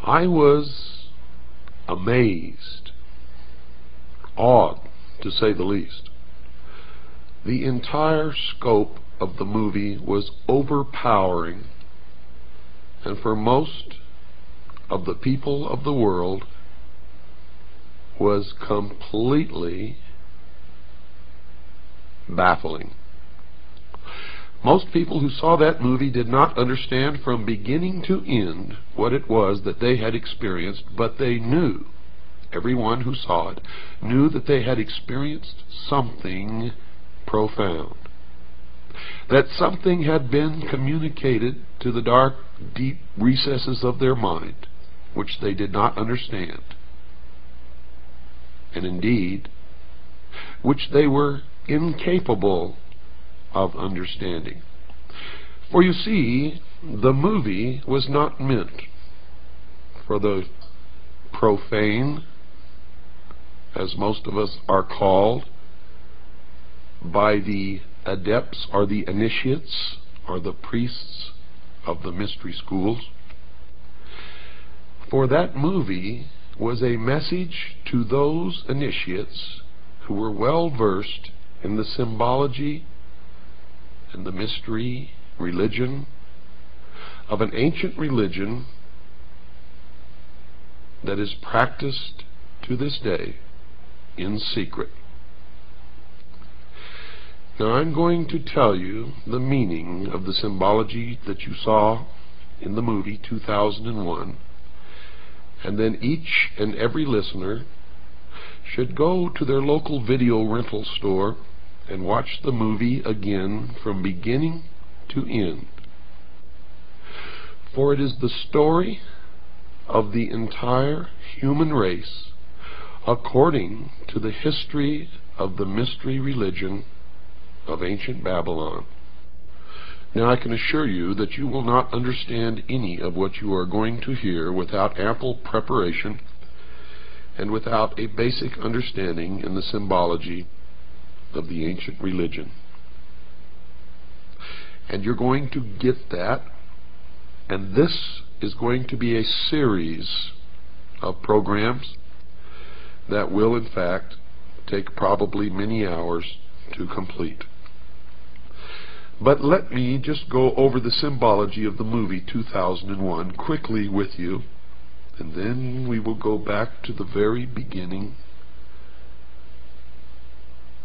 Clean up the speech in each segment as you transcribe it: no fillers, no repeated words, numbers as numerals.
I was amazed, awed, to say the least. The entire scope of the movie was overpowering, and for most of the people of the world was completely baffling. Most people who saw that movie did not understand from beginning to end what it was that they had experienced, but they knew, everyone who saw it, knew that they had experienced something profound. That something had been communicated to the dark, deep recesses of their mind, which they did not understand, and indeed, which they were incapable of understanding. For you see, the movie was not meant for the profane, as most of us are called, by the adepts or the initiates or the priests of the mystery schools. For that movie was a message to those initiates who were well versed in the symbology and the mystery religion of an ancient religion that is practiced to this day in secret. Now I'm going to tell you the meaning of the symbology that you saw in the movie 2001, and then each and every listener should go to their local video rental store and watch the movie again from beginning to end. For it is the story of the entire human race according to the history of the mystery religion of ancient Babylon. Now I can assure you that you will not understand any of what you are going to hear without ample preparation and without a basic understanding in the symbology of the ancient religion. And you're going to get that, and this is going to be a series of programs that will in fact take probably many hours to complete. But let me just go over the symbology of the movie 2001 quickly with you, and then we will go back to the very beginning,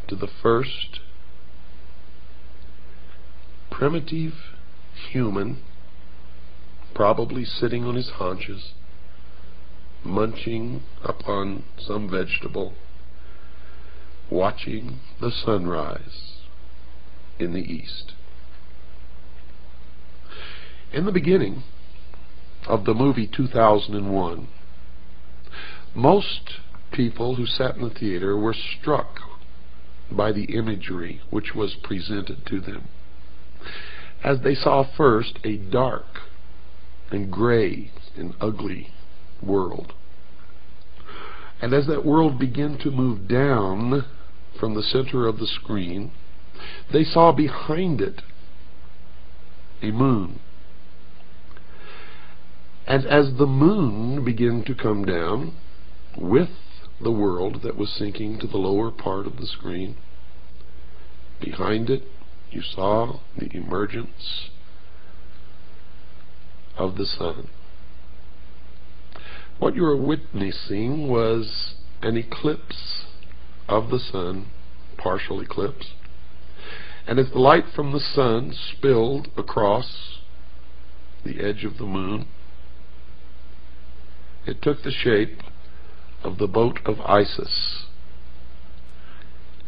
to the first primitive human, probably sitting on his haunches, munching upon some vegetable, watching the sunrise in the east. In the beginning of the movie 2001, most people who sat in the theater were struck by the imagery which was presented to them, as they saw first a dark and gray and ugly world. And as that world began to move down from the center of the screen, they saw behind it a moon. And as the moon began to come down with the world that was sinking to the lower part of the screen, behind it you saw the emergence of the sun. What you were witnessing was an eclipse of the sun, partial eclipse, and as the light from the sun spilled across the edge of the moon, it took the shape of the boat of Isis.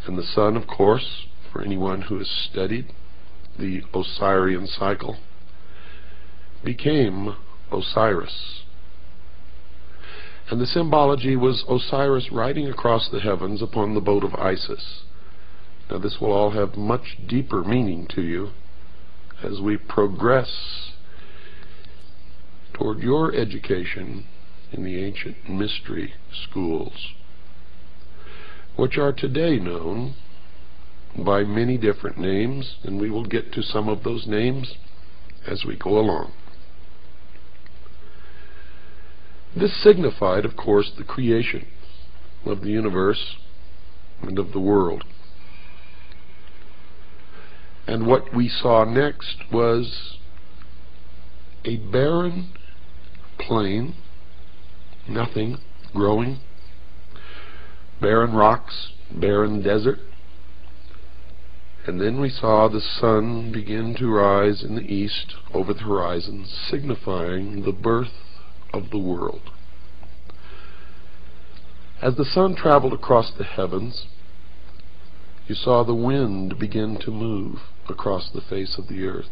And the sun, of course, for anyone who has studied the Osirian cycle, became Osiris. And the symbology was Osiris riding across the heavens upon the boat of Isis. Now this will all have much deeper meaning to you as we progress toward your education in the ancient mystery schools, which are today known by many different names, and we will get to some of those names as we go along. This signified, of course, the creation of the universe and of the world. And what we saw next was a barren plain, nothing growing, barren rocks, barren desert. And then we saw the sun begin to rise in the east over the horizon, signifying the birth of the world. As the sun traveled across the heavens, you saw the wind begin to move across the face of the earth,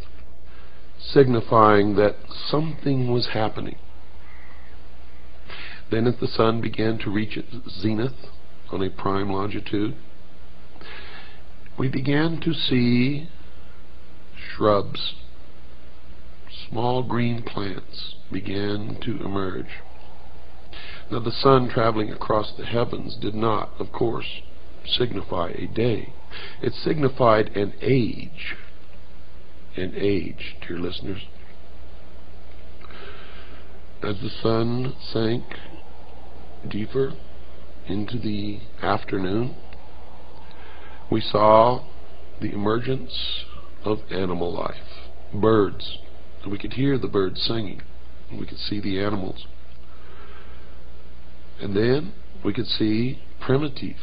signifying that something was happening. Then as the sun began to reach its zenith on a prime longitude, we began to see shrubs, small green plants began to emerge. Now the sun traveling across the heavens did not, of course, signify a day. It signified an age. An age, dear listeners. As the sun sank deeper into the afternoon, we saw the emergence of animal life, birds. And we could hear the birds singing, and we could see the animals. And then we could see primitive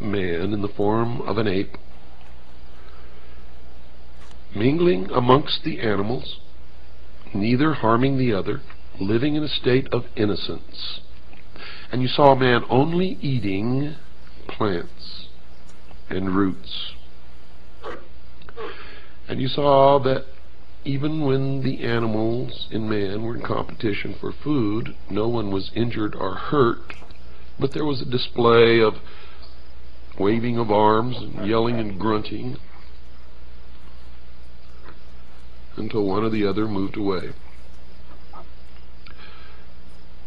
man in the form of an ape, mingling amongst the animals, neither harming the other, living in a state of innocence. And you saw a man only eating plants and roots. And you saw that even when the animals and man were in competition for food, no one was injured or hurt, but there was a display of waving of arms and yelling and grunting until one or the other moved away.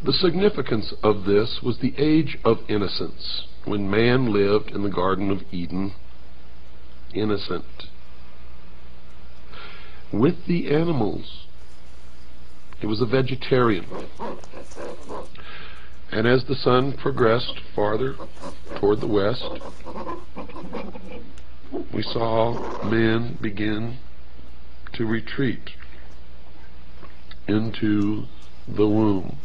The significance of this was the age of innocence, when man lived in the Garden of Eden, innocent. With the animals, he was a vegetarian. And as the sun progressed farther toward the west, we saw man begin to retreat into the womb.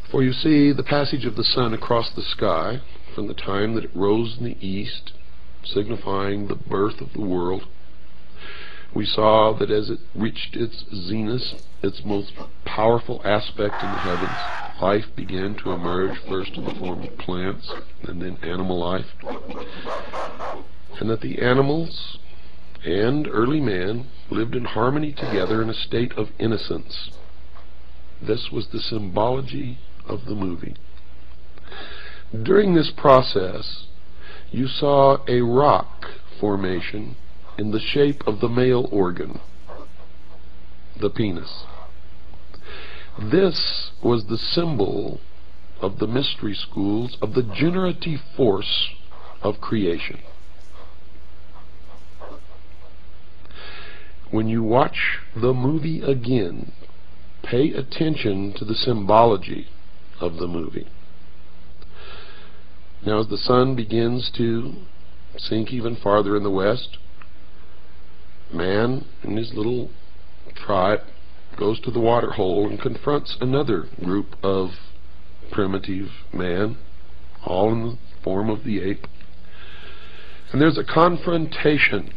For you see, the passage of the sun across the sky, from the time that it rose in the east, signifying the birth of the world, we saw that as it reached its zenith, its most powerful aspect in the heavens, life began to emerge, first in the form of plants and then animal life. And that the animals and early man lived in harmony together in a state of innocence. This was the symbology of the movie. During this process, you saw a rock formation in the shape of the male organ, the penis. This was the symbol of the mystery schools of the generative force of creation. When you watch the movie again, pay attention to the symbology of the movie. Now as the sun begins to sink even farther in the west, man and his little tribe goes to the water hole and confronts another group of primitive man, all in the form of the ape. And there's a confrontation.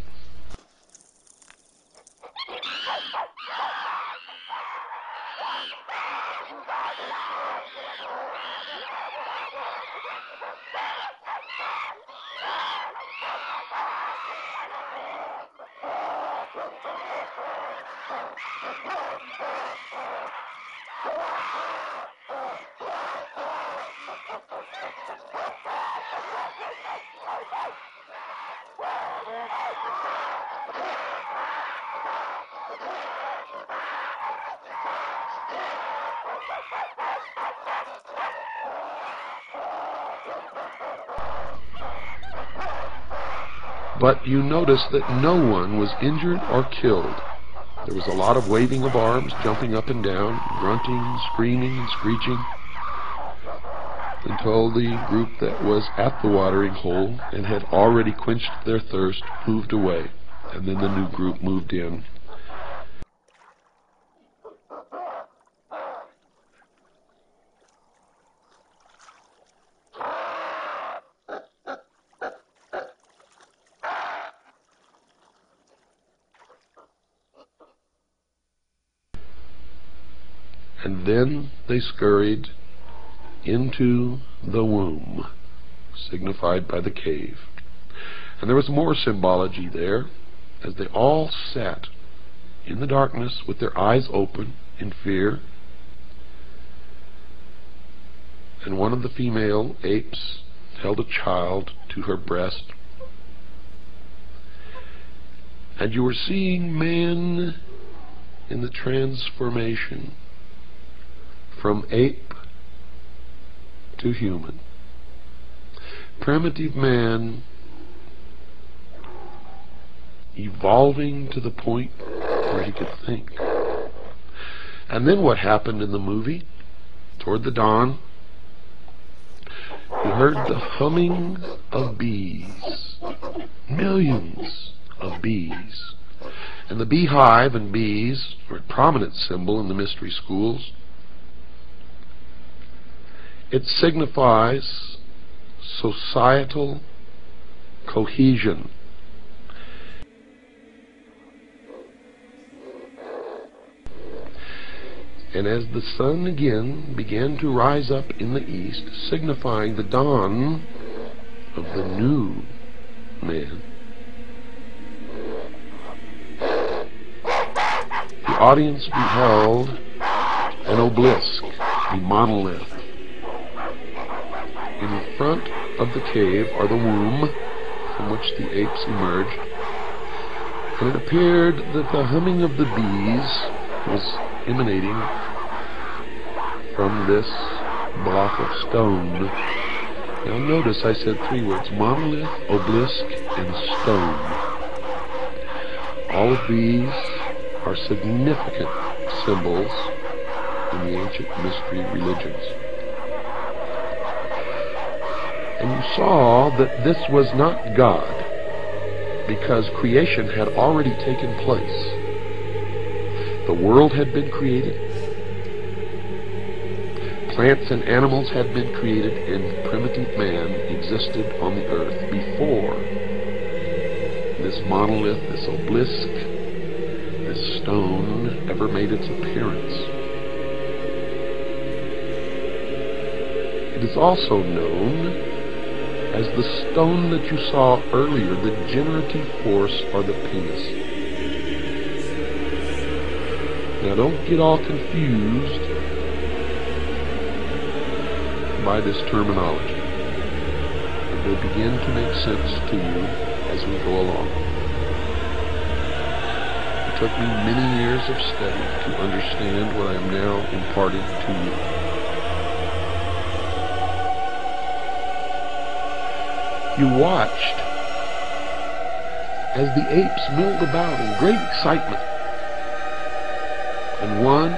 But you notice that no one was injured or killed. There was a lot of waving of arms, jumping up and down, grunting, screaming, and screeching, until the group that was at the watering hole and had already quenched their thirst moved away, and then the new group moved in. And then they scurried into the womb, signified by the cave. And there was more symbology there, as they all sat in the darkness with their eyes open in fear. And one of the female apes held a child to her breast. And you were seeing man in the transformation from ape to human. Primitive man evolving to the point where he could think. And then what happened in the movie? Toward the dawn, you heard the humming of bees. Millions of bees. And the beehive and bees are a prominent symbol in the mystery schools. It signifies societal cohesion. And as the sun again began to rise up in the east, signifying the dawn of the new man, the audience beheld an obelisk, a monolith. In front of the cave are the womb from which the apes emerged, and it appeared that the humming of the bees was emanating from this block of stone. Now notice I said three words: monolith, obelisk, and stone. All of these are significant symbols in the ancient mystery religions. And you saw that this was not God, because creation had already taken place. The world had been created. Plants and animals had been created, and primitive man existed on the earth before this monolith, this obelisk, this stone ever made its appearance. It is also known as the stone that you saw earlier, the generative force, or the penis. Now don't get all confused by this terminology. It will begin to make sense to you as we go along. It took me many years of study to understand what I am now imparting to you. You watched as the apes milled about in great excitement, and one,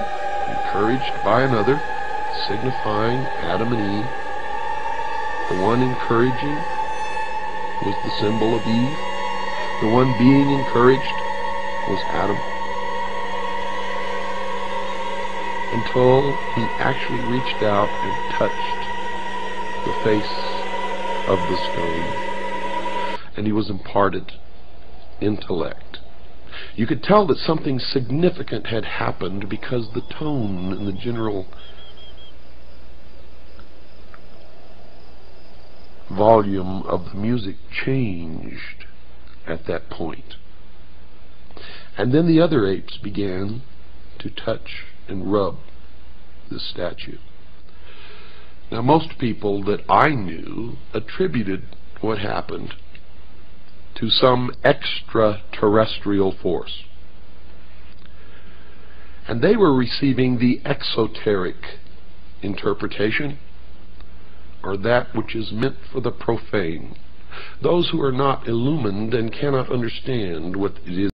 encouraged by another, signifying Adam and Eve. The one encouraging was the symbol of Eve. The one being encouraged was Adam. Until he actually reached out and touched the face of the stone, and he was imparted intellect. You could tell that something significant had happened because the tone and the general volume of the music changed at that point. And then the other apes began to touch and rub the statue. Now, most people that I knew attributed what happened to some extraterrestrial force. And they were receiving the exoteric interpretation, or that which is meant for the profane. Those who are not illumined and cannot understand what it is